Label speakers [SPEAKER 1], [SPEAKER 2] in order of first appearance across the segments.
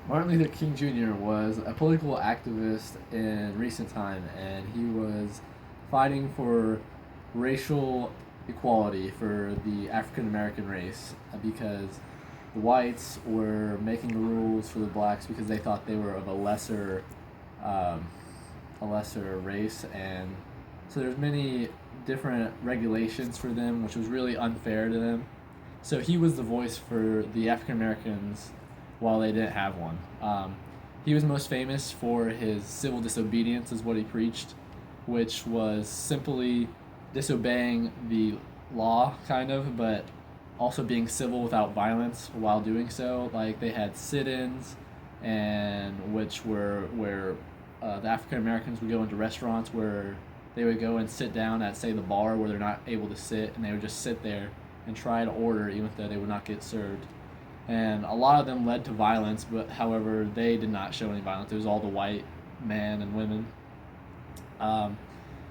[SPEAKER 1] Martin Luther King Jr. was a political activist in recent time, and he was fighting for racial equality for the African American race because the whites were making the rules for the blacks because they thought they were of um, a lesser race, and so there's many different regulations for them, which was really unfair to them. So he was the voice for the African Americans while they didn't have one. He was most famous for his civil disobedience, is what he preached, which was simply disobeying the law, kind of, but also being civil without violence while doing so. Like they had sit-ins, and which were where the African Americans would go into restaurants where they would go and sit down at, say, the bar where they're not able to sit, and they would just sit there and try to order even though they would not get served. And a lot of them led to violence, but however, they did not show any violence. It was all the white men and women. Um,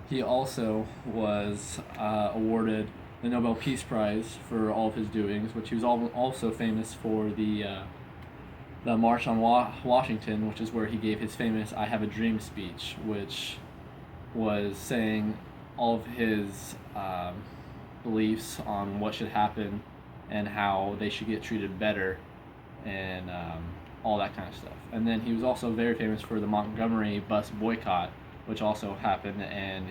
[SPEAKER 1] he also was awarded the Nobel Peace Prize for all of his doings, which he was also famous for the March on Washington, which is where he gave his famous "I Have a Dream" speech, which was saying all of his beliefs on what should happen and how they should get treated better and all that kind of stuff. And then he was also very famous for the Montgomery bus boycott, which also happened. And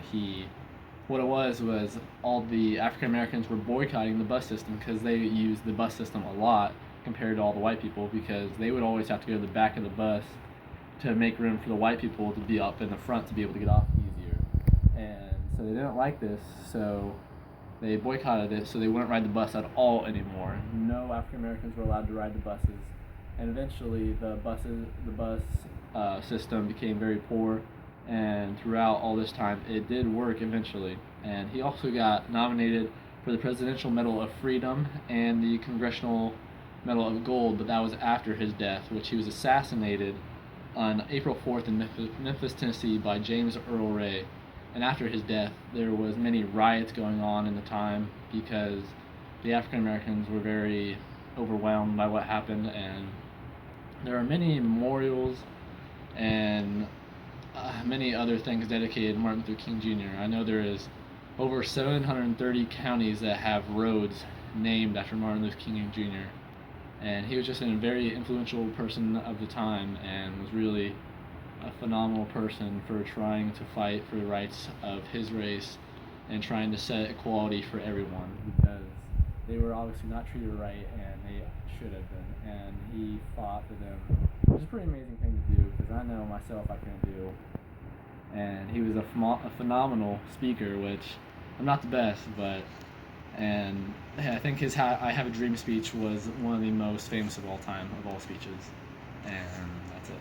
[SPEAKER 1] what it was all the African Americans were boycotting the bus system because they used the bus system a lot compared to all the white people, because they would always have to go to the back of the bus to make room for the white people to be up in the front to be able to get off easier. And so they didn't like this, so they boycotted it, so they wouldn't ride the bus at all anymore. No African Americans were allowed to ride the buses, and eventually the bus system became very poor. And throughout all this time, it did work eventually. And he also got nominated for the Presidential Medal of Freedom and the Congressional Medal of Gold, but that was after his death, which he was assassinated on April 4th in Memphis, Tennessee by James Earl Ray. And after his death, there was many riots going on in the time because the African Americans were very overwhelmed by what happened, and there are many memorials and many other things dedicated to Martin Luther King Jr. I know there is over 730 counties that have roads named after Martin Luther King Jr. And he was just a very influential person of the time and was really a phenomenal person for trying to fight for the rights of his race and trying to set equality for everyone, because they were obviously not treated right and they should have been, and he fought for them, which is a pretty amazing thing to do because I know myself I couldn't do. And he was a phenomenal speaker, which I'm not the best, but and I think his "I Have a Dream" speech was one of the most famous of all time, of all speeches, and that's it.